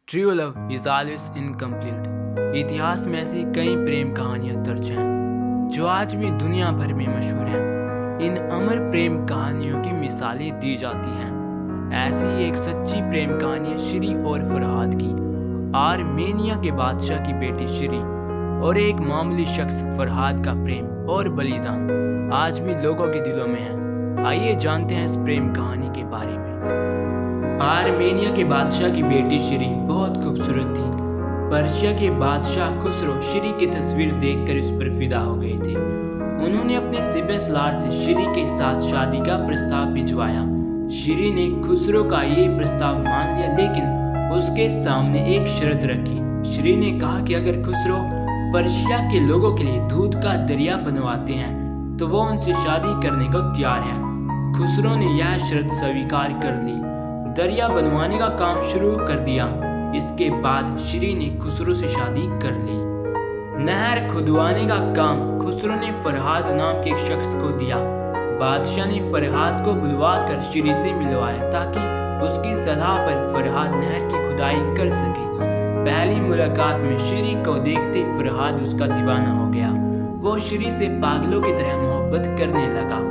True love is always incomplete. इतिहास में ऐसी कई प्रेम कहानियां दर्ज हैं जो आज भी दुनिया भर में मशहूर हैं। इन अमर प्रेम कहानियों की मिसालें दी जाती हैं। ऐसी ही एक सच्ची प्रेम कहानी है श्री और फरहाद की। आर्मेनिया के बादशाह की बेटी श्री और एक मामूली शख्स फरहाद का प्रेम और बलिदान आज भी लोगों के दिलों में है। आइए जानते हैं इस प्रेम कहानी के बारे में। आर्मेनिया के बादशाह की बेटी श्री बहुत खूबसूरत थी। पर्शिया के बादशाह खुसरो श्री की तस्वीर देखकर उस पर फिदा हो गए थे। उन्होंने अपने सिपह सलार से श्री के साथ शादी का प्रस्ताव भिजवाया। श्री ने खुसरो का ये प्रस्ताव मान लिया, लेकिन उसके सामने एक शर्त रखी। श्री ने कहा कि अगर खुसरो पर्शिया के लोगों के लिए दूध का दरिया बनवाते हैं तो वो उनसे शादी करने को तैयार है। खुसरो ने यह शर्त स्वीकार कर ली। दरिया बनवाने का काम शुरू कर दिया। इसके बाद श्री ने खुसरो से शादी कर ली। नहर खुदवाने का काम खुसरो ने फरहाद नाम के एक शख्स को दिया। बादशाह ने फरहाद को बुलवाकर श्री से मिलवाया ताकि उसकी सलाह पर फरहाद नहर की खुदाई कर सके। पहली मुलाकात में श्री को देखते फरहाद उसका दीवाना हो गया। वो श्री से पागलों की तरह मोहब्बत करने लगा।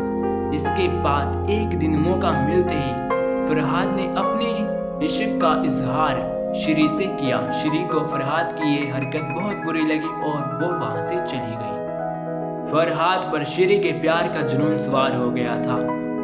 इसके बाद एक दिन मौका मिलते ही फरहाद ने अपने इश्क का इजहार श्री से किया। श्री को फरहाद की ये हरकत बहुत बुरी लगी और वो वहां से चली गई। फरहाद पर श्री के प्यार का जुनून सवार हो गया था।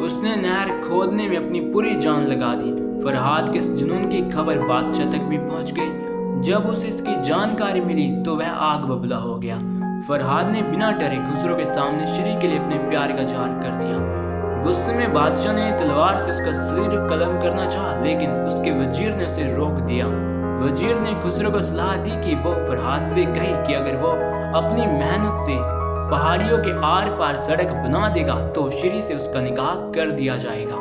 उसने नहर खोदने में अपनी पूरी जान लगा दी। फरहाद के इस जुनून की खबर बादशाह तक भी पहुंच गई। जब उसे इसकी जानकारी मिली तो वह आग बबूला हो गया। फरहाद ने बिना डरे खुसरो के सामने श्री के लिए अपने प्यार का इजहार कर दिया। गुस्से में बादशाह ने तलवार से उसका सिर कलम करना चाहा, लेकिन उसके वजीर ने उसे रोक दिया। वजीर ने खुसरो को सलाह दी कि वो फरहाद से कहे कि अगर वो अपनी मेहनत से पहाड़ियों के आर पार सड़क बना देगा तो श्री से उसका निकाह कर दिया जाएगा।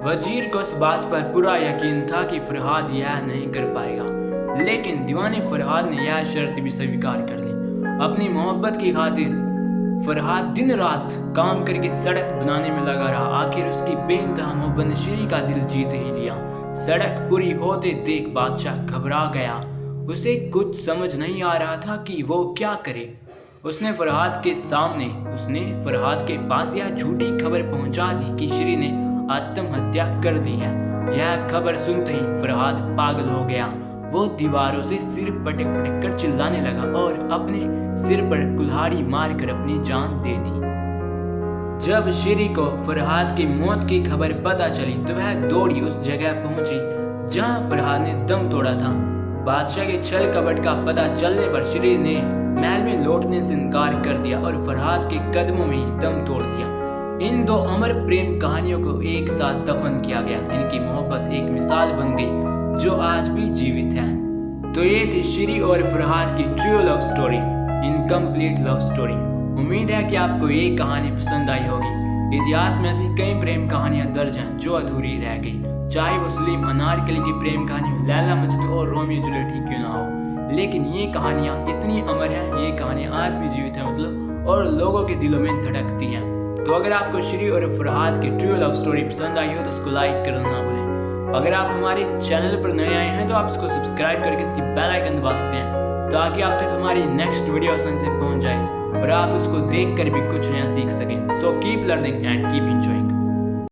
वजीर को इस बात पर पूरा यकीन था कि फरहाद यह नहीं कर पाएगा, लेकिन दीवाने फरहाद ने यह शर्त भी स्वीकार कर ली। अपनी मोहब्बत की खातिर फरहाद दिन रात काम करके सड़क बनाने में लगा रहा। आखिर उसकी बेइंतहा मोहब्बत ने श्री का दिल जीत ही लिया। सड़क पूरी होते देख बादशाह घबरा गया। उसे कुछ समझ नहीं आ रहा था कि वो क्या करे। उसने फरहाद के पास यह झूठी खबर पहुंचा दी कि श्री ने आत्महत्या कर ली है। यह खबर सुनते ही फरहाद पागल हो गया। वो दीवारों से सिर पटक पटक कर चिल्लाने लगा और अपने सिर पर कुल्हाड़ी मारकर अपनी जान दे दी। जब श्री को फरहाद की मौत की खबर पता चली तो वह दौड़ी उस जगह पहुंची जहां फरहाद ने दम तोड़ा था। बादशाह के छल कपट का पता चलने पर श्री ने महल में लौटने से इनकार कर दिया और फरहाद के कदमों में ही दम तोड़ दिया। इन दो अमर प्रेम कहानियों को एक साथ दफन किया गया। इनकी मोहब्बत एक मिसाल बन गई जो आज भी जीवित है। तो ये थी श्री और फरहाद की true love story, incomplete love story. उम्मीद है कि आपको ये कहानी पसंद आई होगी। इतिहास में ऐसी कई प्रेम कहानियां दर्ज हैं जो अधूरी रह गई, चाहे वो सलीम अनारकली की प्रेम कहानी हो, लैला मजनू और रोमियो जूलियट ही क्यों ना हो। लेकिन ये कहानियां इतनी अमर हैं, ये कहानियां आज भी जीवित हैं और लोगों के दिलों में धड़कती हैं। तो अगर आपको श्री और फरहाद की ट्रू लव स्टोरी पसंद आई हो तो उसको लाइक करना ना भूलें। अगर आप हमारे चैनल पर नए आए हैं तो आप इसको सब्सक्राइब करके इसकी बेल आइकन दबा सकते हैं ताकि आप तक हमारी नेक्स्ट वीडियो आसानी से पहुंच जाए और आप उसको देखकर भी कुछ नया सीख सकें। So keep learning and keep enjoying.